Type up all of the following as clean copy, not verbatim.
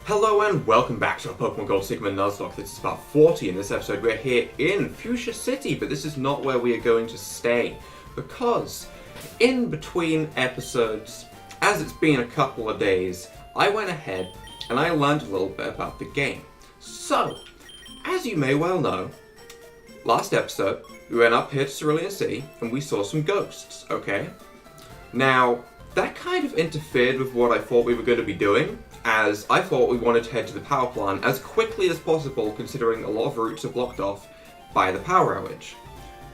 Hello and welcome back to our Pokemon Gold Sigma Nuzlocke. This is part 40 in this episode. We're here in Fuchsia City, but this is not where we are going to stay. Because in between episodes, as it's been a couple of days, I went ahead and I learned a little bit about the game. So, as you may well know, last episode, we went up here to Cerulean City and we saw some ghosts, okay? Now, that kind of interfered with what I thought we were going to be doing, as I thought we wanted to head to the power plant as quickly as possible, considering a lot of routes are blocked off by the power outage.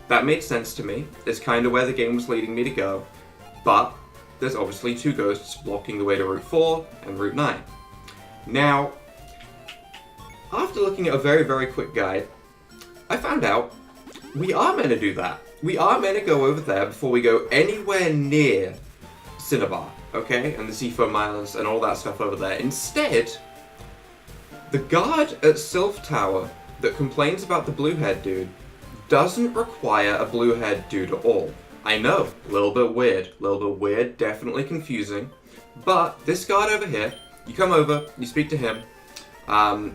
That made sense to me. It's kind of where the game was leading me to go, but there's obviously two ghosts blocking the way to Route 4 and Route 9. Now, after looking at a very quick guide, I found out we are meant to do that. We are meant to go over there before we go anywhere near Cinnabar, okay? And the Seafoam Islands and all that stuff over there. Instead, the guard at Sylph Tower that complains about the blue-haired dude doesn't require a blue-haired dude at all. I know, a little bit weird, definitely confusing. But this guard over here, you come over, you speak to him.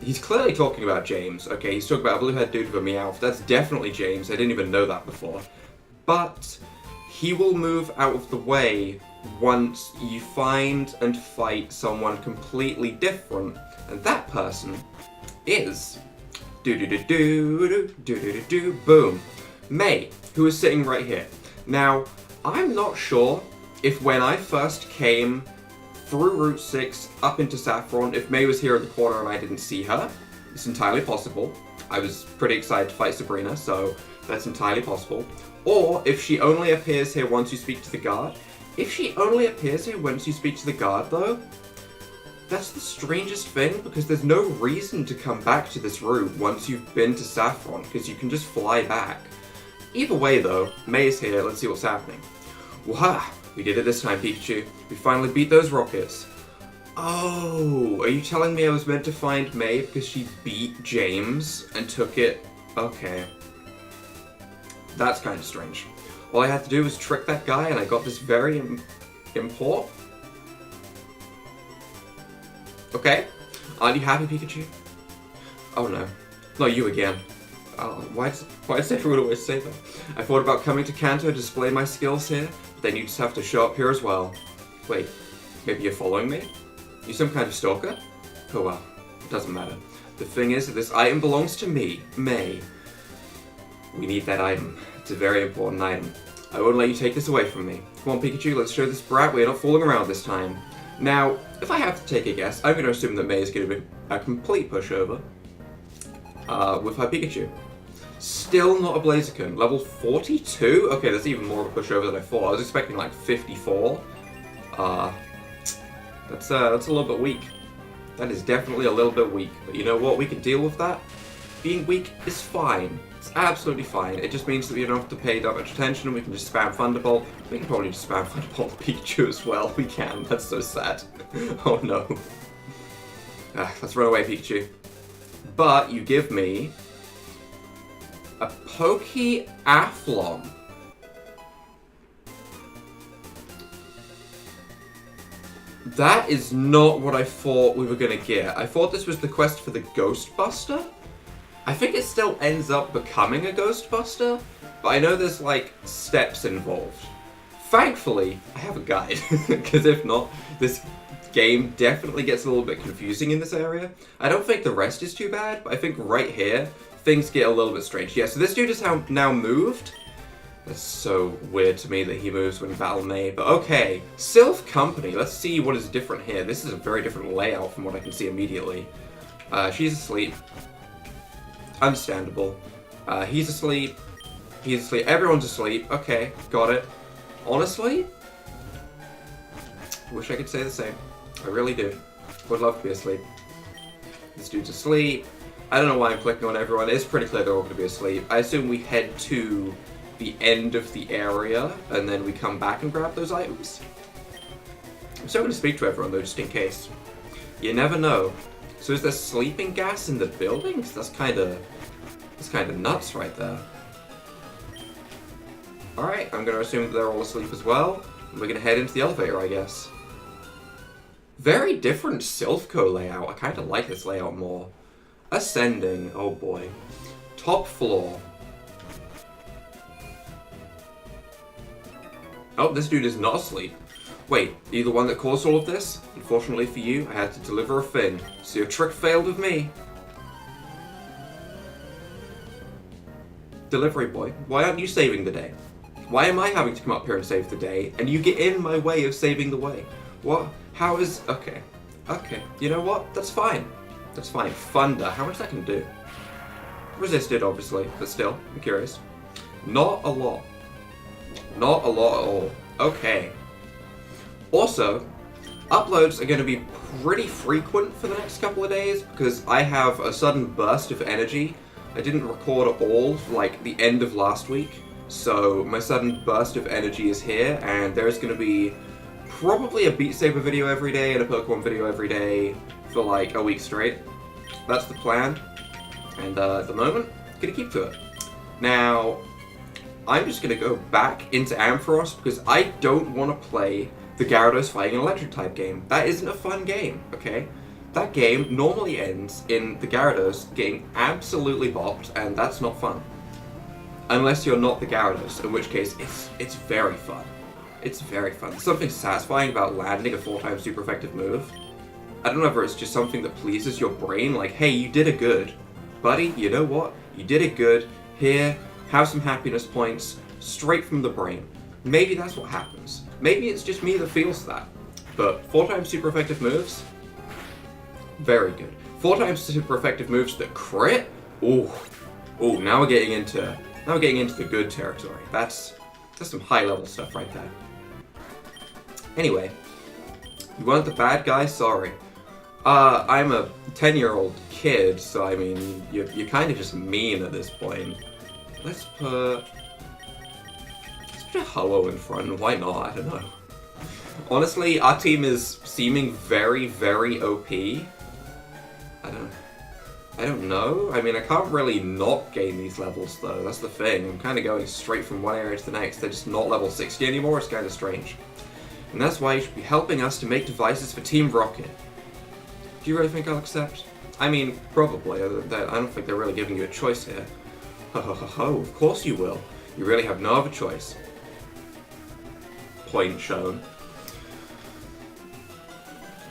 He's clearly talking about James, okay? He's talking about a blue-haired dude with a Meowth. That's definitely James. I didn't even know that before. But he will move out of the way once you find and fight someone completely different, and that person is boom, May, who is sitting right here. Now, I'm not sure if when I first came through Route 6 up into Saffron, if May was here at the corner and I didn't see her. It's entirely possible. I was pretty excited to fight Sabrina, so that's entirely possible. Or if she only appears here once you speak to the guard. If she only appears here once you speak to the guard, though, that's the strangest thing, because there's no reason to come back to this route once you've been to Saffron, because you can just fly back. Either way, though, May is here. Let's see what's happening. Waha! We did it this time, Pikachu. We finally beat those rockets. Oh, are you telling me I was meant to find May because she beat James and took it? Okay. That's kind of strange. All I had to do was trick that guy and I got this very import. Okay. Aren't you happy, Pikachu? Oh no. Not you again. Why does everyone always say that? I thought about coming to Kanto to display my skills here, but then you just have to show up here as well. Wait, maybe you're following me? You some kind of stalker? Oh well, it doesn't matter. The thing is that this item belongs to me, May. We need that item. It's a very important item. I won't let you take this away from me. Come on, Pikachu, let's show this brat we're not fooling around this time. Now, if I have to take a guess, I'm going to assume that May is going to be a complete pushover with her Pikachu. Still not a Blaziken. Level 42? Okay, that's even more of a pushover than I thought. I was expecting like 54. That's a little bit weak. That is definitely a little bit weak. But you know what? We can deal with that. Being weak is fine. It's absolutely fine. It just means that we don't have to pay that much attention. We can just spam Thunderbolt. We can probably just spam Thunderbolt Pikachu as well. We can. That's so sad. Oh no. Let's run away, Pikachu. But you give me a Pokeathlon. That is not what I thought we were going to get. I thought this was the quest for the Ghostbuster. I think it still ends up becoming a Ghostbuster, but I know there's like steps involved. Thankfully, I have a guide, because if not, this game definitely gets a little bit confusing in this area. I don't think the rest is too bad, but I think right here, things get a little bit strange. Yeah, so this dude is now moved. That's so weird to me that he moves when you battle May, but okay. Sylph Company, let's see what is different here. This is a very different layout from what I can see immediately. She's asleep. Understandable. He's asleep. He's asleep. Everyone's asleep. Okay, got it. Honestly, wish I could say the same. I really do. Would love to be asleep. This dude's asleep. I don't know why I'm clicking on everyone. It's pretty clear they're all going to be asleep. I assume we head to the end of the area and then we come back and grab those items. I'm still going to speak to everyone though, just in case. You never know. So is there sleeping gas in the buildings? That's kind of nuts right there. Alright, I'm going to assume that they're all asleep as well. We're going to head into the elevator, I guess. Very different Silphco layout. I kind of like this layout more. Ascending. Oh boy. Top floor. Oh, this dude is not asleep. Wait, are you the one that caused all of this? Unfortunately for you, I had to deliver a fin, so your trick failed with me. Delivery boy, why aren't you saving the day? Why am I having to come up here and save the day, and you get in my way of saving the way? What? How is... Okay. Okay. You know what? That's fine. That's fine. Thunder. How much that can do? Resisted, obviously, but still, I'm curious. Not a lot. Not a lot at all. Okay. Also, uploads are going to be pretty frequent for the next couple of days because I have a sudden burst of energy. I didn't record at all for like the end of last week, so my sudden burst of energy is here, and there's going to be probably a Beat Saber video every day and a Pokemon video every day for like a week straight. That's the plan, and at the moment, I'm going to keep to it. Now, I'm just going to go back into Ampharos because I don't want to play the Gyarados fighting an electric type game. That isn't a fun game, okay? That game normally ends in the Gyarados getting absolutely bopped, and that's not fun. Unless you're not the Gyarados, in which case it's very fun. It's very fun. There's something satisfying about landing a 4-time super effective move. I don't know if it's just something that pleases your brain, like, hey, you did it good. Buddy, you know what? You did it good. Here, have some happiness points, straight from the brain. Maybe that's what happens. Maybe it's just me that feels that. But 4-time super effective moves? Very good. 4-time super effective moves that crit? Ooh. Ooh, now we're getting into the good territory. That's some high level stuff right there. Anyway, you weren't the bad guy? Sorry. I'm a 10-year-old kid, so I mean, you're kind of just mean at this point. Let's put a Ho-Oh in front. Why not? I don't know. Honestly, our team is seeming very, very OP. I don't know. I mean, I can't really not gain these levels, though. That's the thing. I'm kind of going straight from one area to the next. They're just not level 60 anymore. It's kind of strange. And that's why you should be helping us to make devices for Team Rocket. Do you really think I'll accept? I mean, probably. I don't think they're really giving you a choice here. Ho ho ho ho, of course you will. You really have no other choice. Point shown.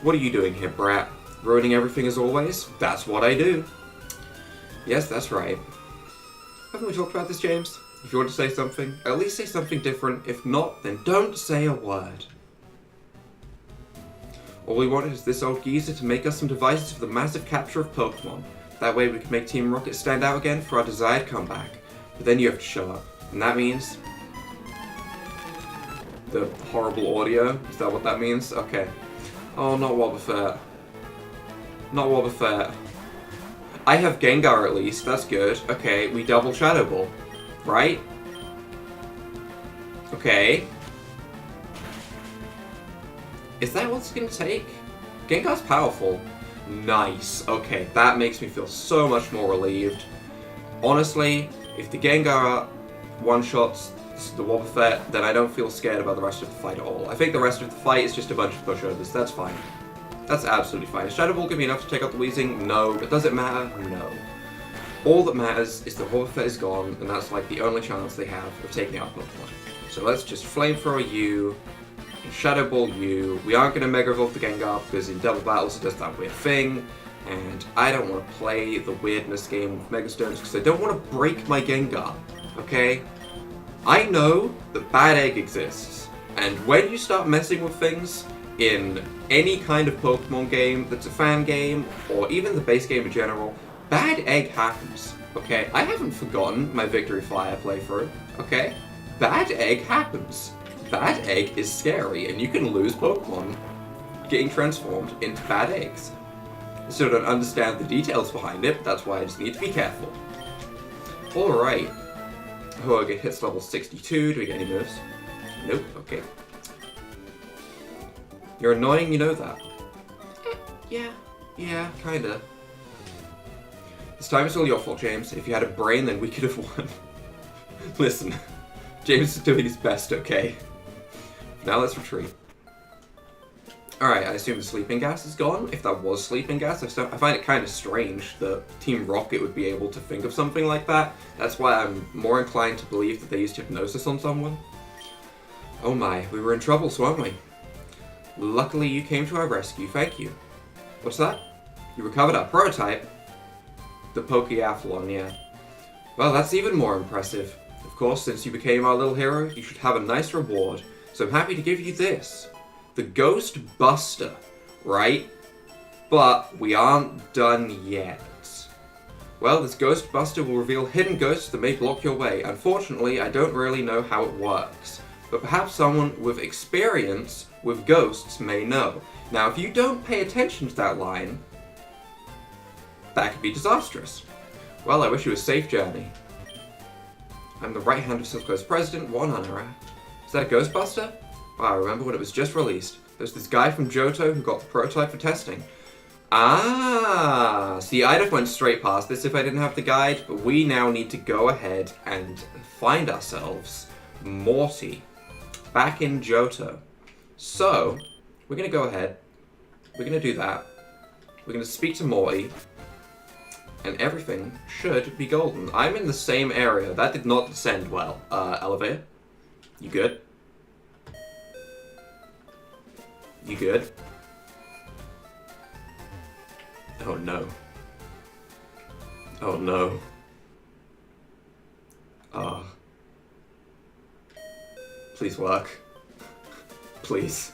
What are you doing here, brat? Ruining everything as always? That's what I do. Yes, that's right. Haven't we talked about this, James? If you want to say something, at least say something different. If not, then don't say a word. All we wanted is this old geezer to make us some devices for the massive capture of Pokemon. That way we can make Team Rocket stand out again for our desired comeback. But then you have to show up. And that means... the horrible audio? Is that what that means? Okay. Oh, not Wobbuffet. Not Wobbuffet. I have Gengar at least, that's good. Okay, we double Shadow Ball. Right? Okay. Is that what's gonna take? Gengar's powerful. Nice. Okay, that makes me feel so much more relieved. Honestly, if the Gengar one-shots the Wobbuffet, then I don't feel scared about the rest of the fight at all. I think the rest of the fight is just a bunch of pushovers. That's fine. That's absolutely fine. Is Shadow Ball gonna be enough to take out the Weezing? No. But does it matter? No. All that matters is the Wobbuffet is gone, and that's like the only chance they have of taking out Pokemon. So let's just Flamethrower you, and Shadow Ball you. We aren't gonna Mega Evolve the Gengar because in double battles it does that weird thing, and I don't want to play the weirdness game with Mega Stones because I don't want to break my Gengar. Okay? I know that Bad Egg exists, and when you start messing with things in any kind of Pokemon game that's a fan game, or even the base game in general, Bad Egg happens, okay? I haven't forgotten my Victory Flyer playthrough, okay? Bad Egg happens. Bad Egg is scary, and you can lose Pokemon getting transformed into Bad Eggs. I still don't understand the details behind it, but that's why I just need to be careful. Alright. Hoaga hits level 62. Do we get any moves? Nope, okay. You're annoying, you know that. Yeah, kinda. This time it's all your fault, James. If you had a brain, then we could have won. Listen, James is doing his best, okay? Now let's retreat. Alright, I assume the sleeping gas is gone. If that was sleeping gas, I find it kind of strange that Team Rocket would be able to think of something like that. That's why I'm more inclined to believe that they used hypnosis on someone. Oh my, we were in trouble, so weren't we? Luckily you came to our rescue, thank you. What's that? You recovered our prototype? The Pokeathlon, yeah. Well, that's even more impressive. Of course, since you became our little hero, you should have a nice reward. So I'm happy to give you this. The GhostBuster, right? But we aren't done yet. Well, this GhostBuster will reveal hidden ghosts that may block your way. Unfortunately, I don't really know how it works. But perhaps someone with experience with ghosts may know. Now, if you don't pay attention to that line, that could be disastrous. Well, I wish you a safe journey. I'm the right hand of Silco's president, Wananara. Is that a Ghostbuster? Wow, I remember when it was just released. There's this guy from Johto who got the prototype for testing. Ah, see, I'd have went straight past this if I didn't have the guide, but we now need to go ahead and find ourselves Morty back in Johto. So, we're going to go ahead, we're going to do that, we're going to speak to Morty, and everything should be golden. I'm in the same area. That did not descend well. Elevator? You good? You good? Oh no. Oh no. Please work. Please.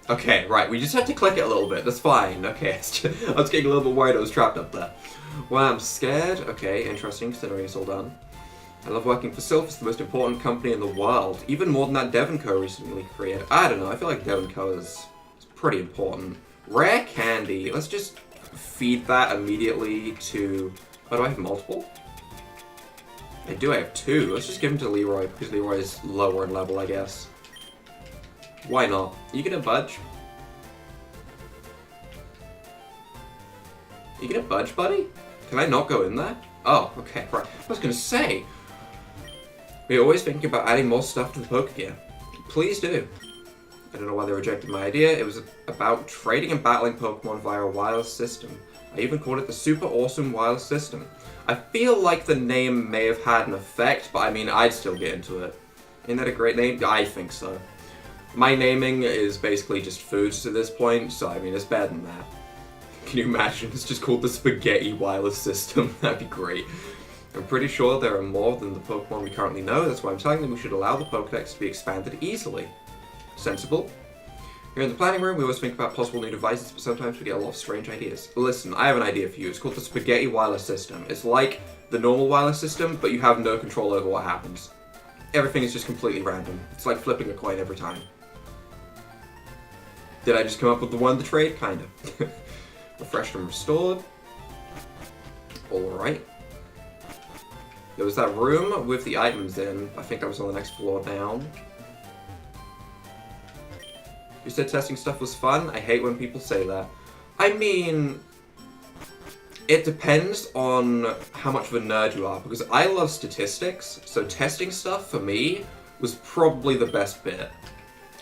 Okay, right, we just have to click it a little bit, that's fine. Okay, I was getting a little bit worried I was trapped up there. Well, I'm scared. Okay, interesting, considering it's all done. I love working for Sylph, it's the most important company in the world. Even more than that Devon Co. recently created. I don't know, I feel like Devon Co. is pretty important. Rare candy, let's just feed that immediately to... Oh, do I have multiple? I do, I have two. Let's just give them to Leroy, because Leroy is lower in level, I guess. Why not? You gonna budge? You gonna budge, buddy? Can I not go in there? Oh, okay, right. I was gonna say, we're always thinking about adding more stuff to the Pokegear. Please do. I don't know why they rejected my idea. It was about trading and battling Pokemon via a wireless system. I even called it the Super Awesome Wireless System. I feel like the name may have had an effect, but I mean, I'd still get into it. Isn't that a great name? I think so. My naming is basically just foods at this point, so I mean, it's better than that. Can you imagine? It's just called the Spaghetti Wireless System. That'd be great. I'm pretty sure there are more than the Pokemon we currently know, that's why I'm telling them we should allow the Pokedex to be expanded easily. Sensible? Here in the planning room, we always think about possible new devices, but sometimes we get a lot of strange ideas. Listen, I have an idea for you. It's called the Spaghetti Wireless System. It's like the normal wireless system, but you have no control over what happens. Everything is just completely random. It's like flipping a coin every time. Did I just come up with the one to trade? Kinda. Refreshed and restored. Alright. There was that room with the items in. I think that was on the next floor down. You said testing stuff was fun? I hate when people say that. I mean, it depends on how much of a nerd you are, because I love statistics, so testing stuff for me was probably the best bit.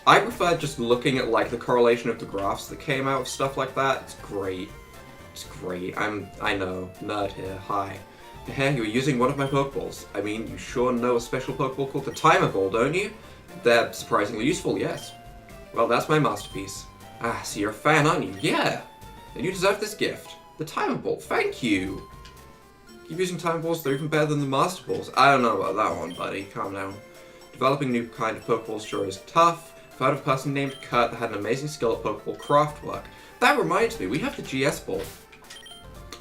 I prefer just looking at like the correlation of the graphs that came out of stuff like that. It's great. It's great. I know, nerd here, hi. Hey, you were using one of my Pokeballs. I mean, you sure know a special Pokeball called the Timer Ball, don't you? They're surprisingly useful, yes. Well, that's my masterpiece. Ah, so you're a fan, aren't you? Yeah! Then you deserve this gift. The Timer Ball, thank you! Keep using Timer Balls, they're even better than the Master Balls. I don't know about that one, buddy. Calm down. Developing new kind of Pokeballs sure is tough. I've heard of a person named Kurt that had an amazing skill at Pokeball craft work. That reminds me, we have the GS Ball.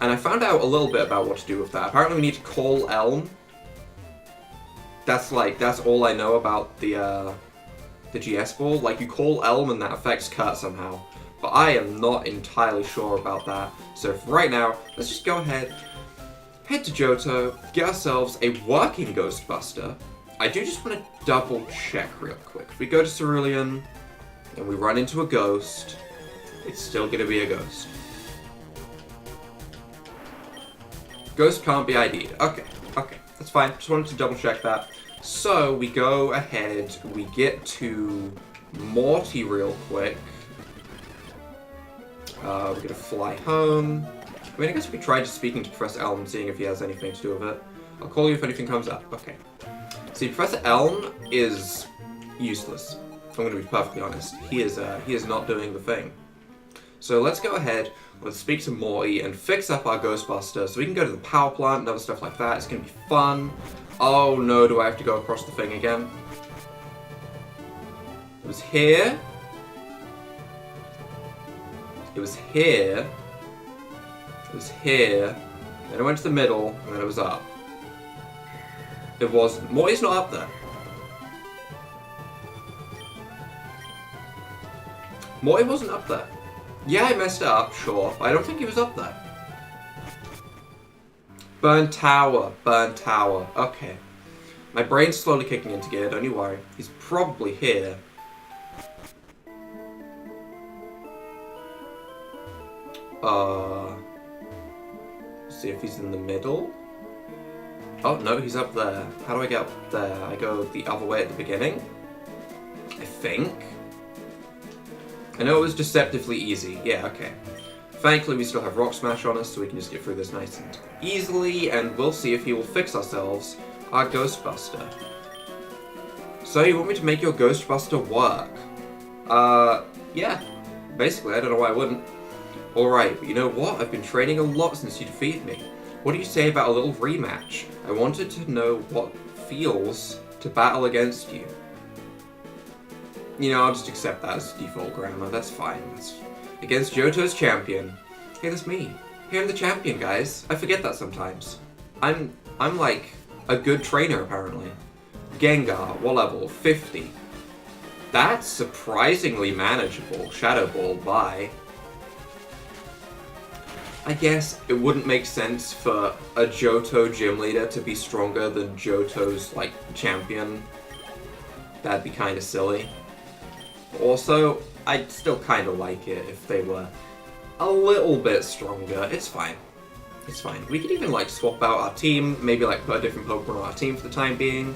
And I found out a little bit about what to do with that. Apparently we need to call Elm. That's all I know about the GS Ball. Like, you call Elm and that affects Kurt somehow. But I am not entirely sure about that. So for right now, let's just go ahead, head to Johto, get ourselves a working Ghostbuster. I do just want to double check real quick. If we go to Cerulean and we run into a ghost, it's still going to be a ghost. Ghost can't be ID'd. Okay, that's fine. Just wanted to double check that. So we go ahead, we get to Morty real quick. We're gonna fly home. I mean, I guess we could try just speaking to Professor Elm and seeing if he has anything to do with it. I'll call you if anything comes up. Okay. See, Professor Elm is useless. I'm gonna be perfectly honest. He is not doing the thing. So let's go ahead, let's speak to Morty and fix up our Ghostbuster so we can go to the power plant and other stuff like that. It's gonna be fun. Oh no, do I have to go across the thing again? It was here. It was here. It was here. Then it went to the middle, and then it was up. It wasn't. Morty's not up there. Morty wasn't up there. Yeah, I messed it up, sure, but I don't think he was up there. Burn tower, burn tower. Okay. My brain's slowly kicking into gear, don't you worry. He's probably here. See if he's in the middle. Oh, no, he's up there. How do I get up there? I go the other way at the beginning? I think. I know it was deceptively easy. Yeah, okay. Thankfully, we still have Rock Smash on us, so we can just get through this nice and easily, and we'll see if he will fix ourselves our Ghostbuster. So, you want me to make your Ghostbuster work? Yeah. Basically, I don't know why I wouldn't. Alright, but you know what? I've been training a lot since you defeated me. What do you say about a little rematch? I wanted to know what feels to battle against you. You know, I'll just accept that as default grammar. That's fine. That's against Johto's champion. Hey, that's me. Hey, I'm the champion, guys. I forget that sometimes. I'm like a good trainer, apparently. Gengar, what level? 50. That's surprisingly manageable. Shadow Ball, bye. I guess it wouldn't make sense for a Johto gym leader to be stronger than Johto's, like, champion. That'd be kind of silly. Also, I'd still kind of like it if they were a little bit stronger. It's fine. It's fine. We could even, like, swap out our team, maybe, like, put a different Pokemon on our team for the time being.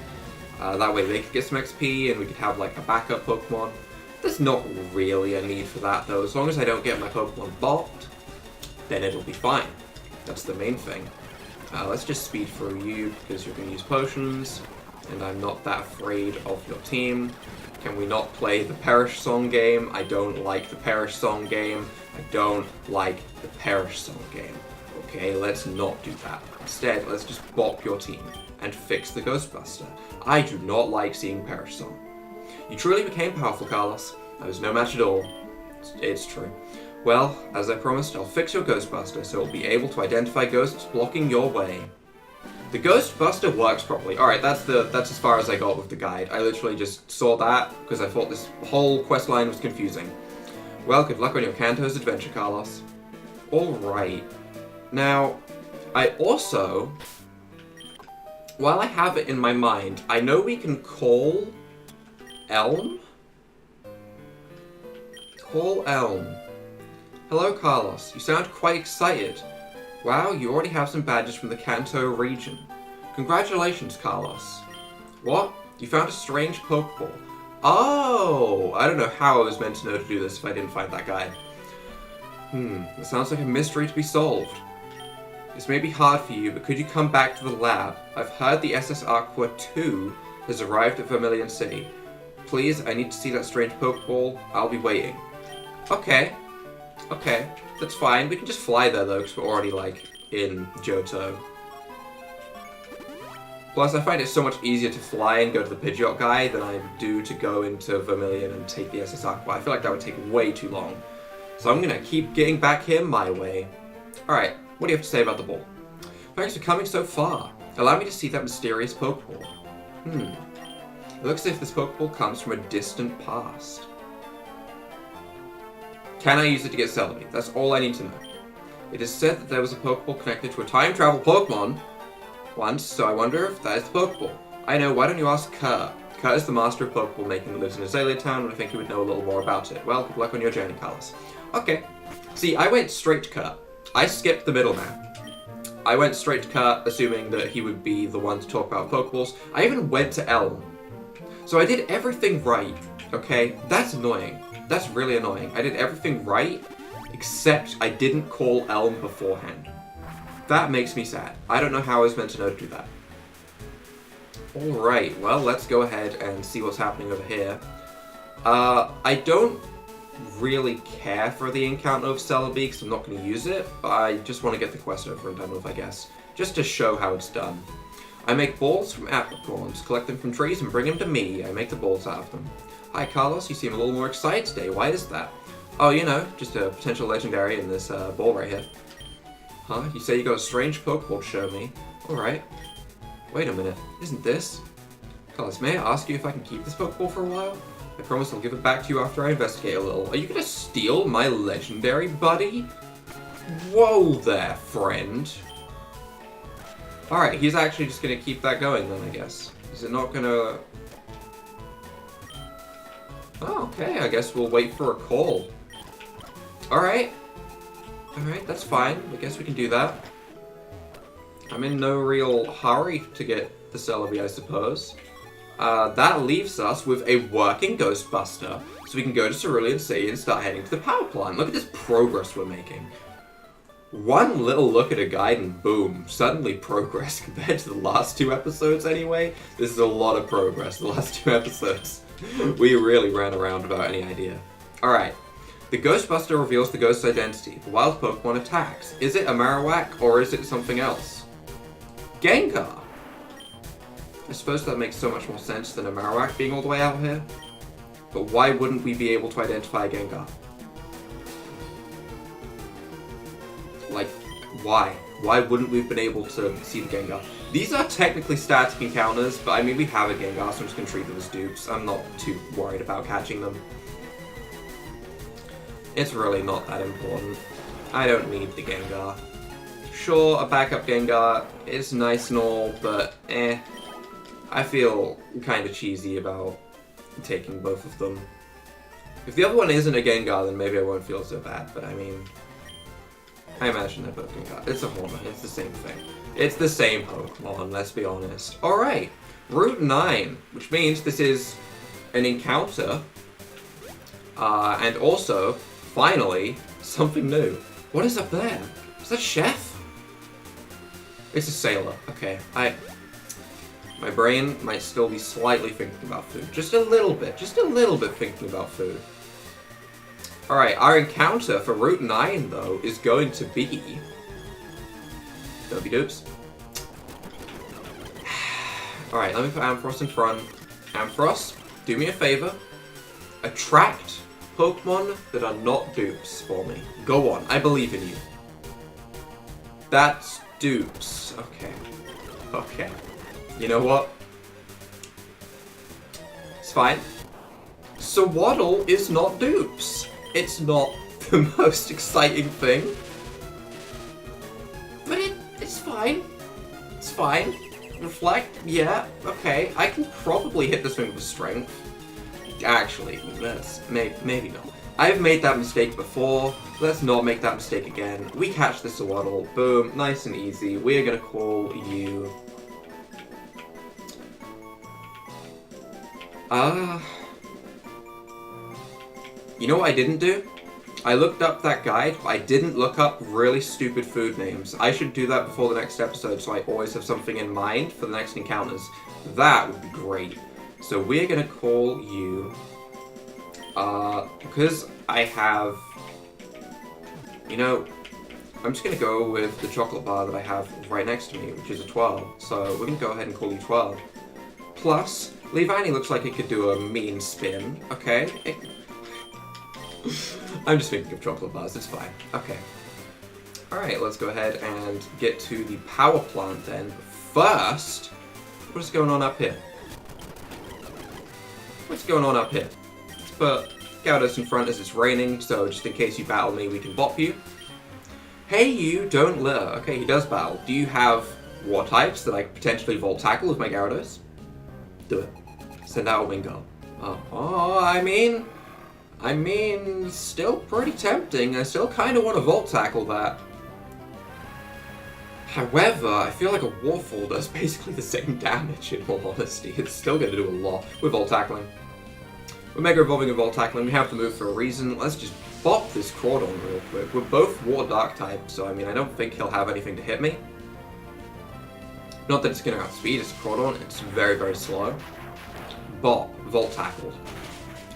That way they could get some XP and we could have, like, a backup Pokemon. There's not really a need for that, though. As long as I don't get my Pokemon balked, then it'll be fine. That's the main thing. Let's just speed through you because you're going to use potions, and I'm not that afraid of your team. Can we not play the Perish Song game? I don't like the Perish Song game. I don't like the Perish Song game. Okay, let's not do that. Instead, let's just bop your team and fix the Ghostbuster. I do not like seeing Perish Song. You truly became powerful, Carlos. I was no match at all. It's true. Well, as I promised, I'll fix your Ghostbuster so it'll be able to identify ghosts blocking your way. The Ghostbuster works properly. Alright, that's as far as I got with the guide. I literally just saw that because I thought this whole quest line was confusing. Well, good luck on your Kanto's adventure, Carlos. Alright. Now, I also, while I have it in my mind, I know we can call Elm? Call Elm. Hello, Carlos. You sound quite excited. Wow, you already have some badges from the Kanto region. Congratulations, Carlos. What? You found a strange Pokeball. Oh! I don't know how I was meant to know to do this if I didn't find that guide. It sounds like a mystery to be solved. This may be hard for you, but could you come back to the lab? I've heard the SS Aqua 2 has arrived at Vermilion City. Please, I need to see that strange Pokeball. I'll be waiting. Okay. Okay, that's fine. We can just fly there, though, because we're already, like, in Johto. Plus, I find it so much easier to fly and go to the Pidgeot guy than I do to go into Vermilion and take the SS Aqua. I feel like that would take way too long. So I'm going to keep getting back here my way. Alright, what do you have to say about the ball? Thanks for coming so far. Allow me to see that mysterious Pokeball. It looks as if this Pokeball comes from a distant past. Can I use it to get Celebi? That's all I need to know. It is said that there was a Pokeball connected to a time travel Pokemon once, so I wonder if that is the Pokeball. I know, why don't you ask Kurt? Kurt is the master of Pokeball making that lives in Azalea Town, and I think he would know a little more about it. Well, good luck on your journey, Carlos. Okay. See, I went straight to Kurt. I skipped the middleman. I went straight to Kurt, assuming that he would be the one to talk about Pokeballs. I even went to Elm. So I did everything right, okay? That's annoying. That's really annoying. I did everything right, except I didn't call Elm beforehand. That makes me sad. I don't know how I was meant to know to do that. Alright, well, let's go ahead and see what's happening over here. I don't really care for the encounter of Celebi because I'm not going to use it, but I just want to get the quest over and done with, I guess. Just to show how it's done. I make balls from apricorns, collect them from trees and bring them to me. I make the balls out of them. Hi Carlos, you seem a little more excited today. Why is that? Oh, you know, just a potential legendary in this ball right here. Huh? You say you got a strange Pokeball to show me. Alright. Wait a minute. Isn't this? Carlos, may I ask you if I can keep this Pokeball for a while? I promise I'll give it back to you after I investigate a little. Are you gonna steal my legendary, buddy? Whoa there, friend. Alright, he's actually just gonna keep that going then, I guess. Is it not gonna... Oh, okay, I guess we'll wait for a call. Alright. Alright, that's fine. I guess we can do that. I'm in no real hurry to get the Celebi, I suppose. That leaves us with a working Ghostbuster, so we can go to Cerulean City and start heading to the power plant. Look at this progress we're making. One little look at a guide and boom, suddenly progress compared to the last 2 episodes anyway. This is a lot of progress, the last 2 episodes. We really ran around without any idea. Alright, the Ghostbuster reveals the ghost's identity. The wild Pokemon attacks. Is it a Marowak or is it something else? Gengar! I suppose that makes so much more sense than a Marowak being all the way out here. But why wouldn't we be able to identify a Gengar? Like, why? Why wouldn't we have been able to see the Gengar? These are technically static encounters, but I mean, we have a Gengar, so I'm just going to treat them as dupes. I'm not too worried about catching them. It's really not that important. I don't need the Gengar. Sure, a backup Gengar is nice and all, but I feel kind of cheesy about taking both of them. If the other one isn't a Gengar, then maybe I won't feel so bad, but I mean... I imagine they're both Gengar. It's a Hornet, it's the same thing. It's the same Pokemon, let's be honest. Alright, Route 9, which means this is an encounter, and also, finally, something new. What is up there? Is that Chef? It's a sailor, okay. My brain might still be slightly thinking about food. Just a little bit thinking about food. Alright, our encounter for Route 9, though, is going to be... Don't be dupes. Alright, let me put Ampharos in front. Ampharos, do me a favor. Attract Pokemon that are not dupes for me. Go on, I believe in you. That's dupes. Okay. Okay. You know what? It's fine. Swaddle is not dupes. It's not the most exciting thing. But it's fine. It's fine. Reflect, yeah, okay. I can probably hit this thing with strength. Actually, that's maybe not. I've made that mistake before. Let's not make that mistake again. We catch the Swaddle. Boom, nice and easy. We're gonna call you... You know what I didn't do? I looked up that guide, but I didn't look up really stupid food names. I should do that before the next episode so I always have something in mind for the next encounters. That would be great. So we're gonna call you... because I have... You know, I'm just gonna go with the chocolate bar that I have right next to me, which is a 12. So we're gonna go ahead and call you 12. Plus, Leavanny looks like it could do a mean spin, okay? I'm just thinking of chocolate bars, it's fine. Okay. Alright, let's go ahead and get to the power plant then. First, what's going on up here? What's going on up here? Let's put Gyarados in front as it's raining, so just in case you battle me, we can bop you. Hey you, don't litter. Okay, he does battle. Do you have war types that I could potentially Volt Tackle with my Gyarados? Do it. Send out a Wingull. Oh, I mean, still pretty tempting. I still kind of want to Volt Tackle that. However, I feel like a waterfall does basically the same damage, in all honesty. It's still going to do a lot with Volt Tackling. We're Mega Evolving and Volt Tackling. We have the move for a reason. Let's just bop this Crawdon real quick. We're both Water Dark type, so I mean, I don't think he'll have anything to hit me. Not that it's going to outspeed, it's a Crawdon. It's very, very slow. Bop, Volt Tackle.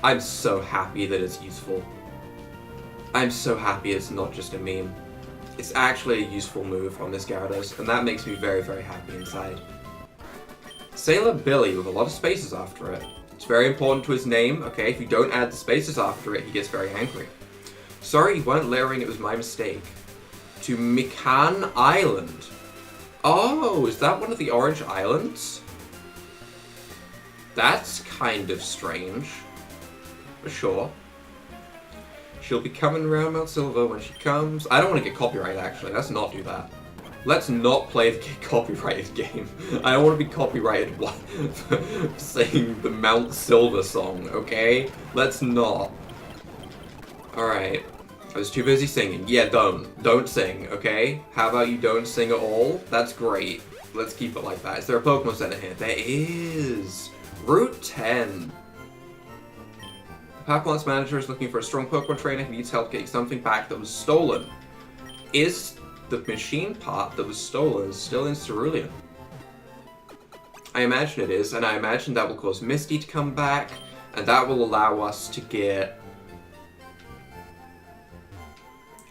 I'm so happy that it's useful. I'm so happy it's not just a meme. It's actually a useful move on this Gyarados, and that makes me very, very happy inside. Sailor Billy with a lot of spaces after it. It's very important to his name, okay? If you don't add the spaces after it, he gets very angry. Sorry you weren't layering, it was my mistake. To Mikan Island. Oh, is that one of the orange islands? That's kind of strange. For sure. She'll be coming around Mount Silver when she comes. I don't want to get copyrighted, actually. Let's not do that. Let's not play the copyrighted game. I don't want to be copyrighted for saying the Mount Silver song, okay? Let's not. Alright. I was too busy singing. Yeah, don't sing, okay? How about you don't sing at all? That's great. Let's keep it like that. Is there a Pokemon Center here? There is! Route 10. Power Plant's manager is looking for a strong Pokemon trainer who needs help getting something back that was stolen. Is the machine part that was stolen still in Cerulean? I imagine it is, and I imagine that will cause Misty to come back, and that will allow us to get...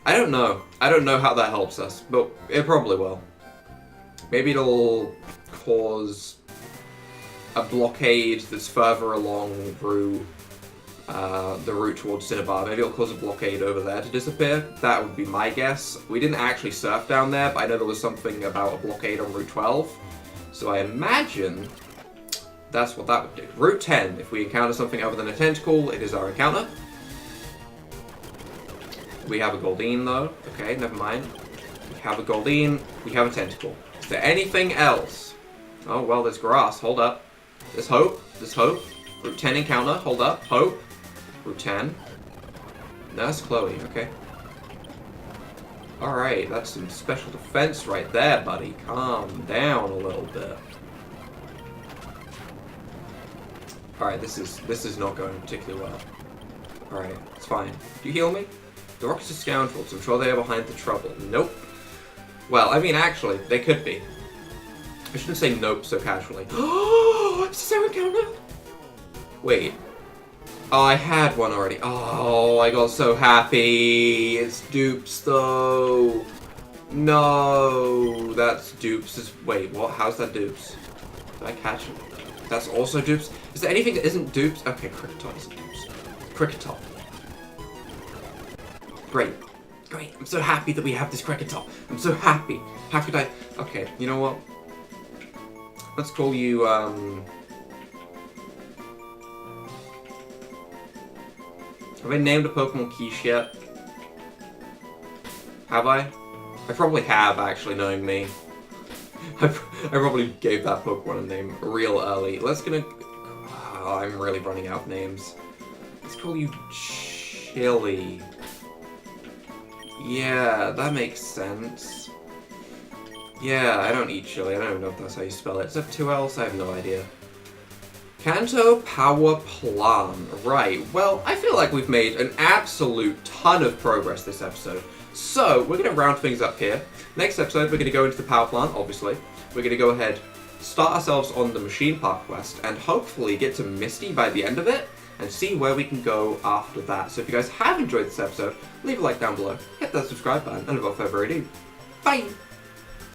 I don't know. I don't know how that helps us, but it probably will. Maybe it'll cause a blockade that's further along route. The route towards Cinnabar. Maybe it'll cause a blockade over there to disappear. That would be my guess. We didn't actually surf down there, but I know there was something about a blockade on Route 12. So I imagine that's what that would do. Route 10, if we encounter something other than a tentacle, it is our encounter. We have a Goldeen though. Okay, never mind. We have a Goldeen, we have a tentacle. Is there anything else? Oh, well, there's grass. Hold up. There's hope. There's hope. Route 10 encounter. Hold up. Hope. Route 10. Nurse Chloe. Okay. Alright, that's some special defense right there, buddy. Calm down a little bit. Alright, this is not going particularly well. Alright, it's fine. Do you heal me? The Rockets are scoundrels. I'm sure they are behind the trouble. Nope. Well, I mean, actually, they could be. I shouldn't say nope so casually. Oh, it's a encounter! Wait. Oh, I had one already. Oh, I got so happy. It's Dupes, though. No, that's Dupes. Wait, what? How's that Dupes? Did I catch him? That's also Dupes? Is there anything that isn't Dupes? Okay, Cricketop isn't Dupes. Cricketop. Great. Great. I'm so happy that we have this Cricketop. I'm so happy. How could I... Okay, you know what? Let's call you, Have I named a Pokemon Quiche yet? Have I? I probably have, actually, knowing me. I probably gave that Pokemon a name real early. Let's gonna... Oh, I'm really running out of names. Let's call you Chili. Yeah, that makes sense. Yeah, I don't eat chili. I don't even know if that's how you spell it. Is that 2 L's? I have no idea. Kanto Power Plan. Right, well, I feel like we've made an absolute ton of progress this episode. So, we're going to round things up here. Next episode, we're going to go into the Power Plant, obviously. We're going to go ahead, start ourselves on the Machine Park quest, and hopefully get to Misty by the end of it, and see where we can go after that. So if you guys have enjoyed this episode, leave a like down below, hit that subscribe button, and without further ado, bye!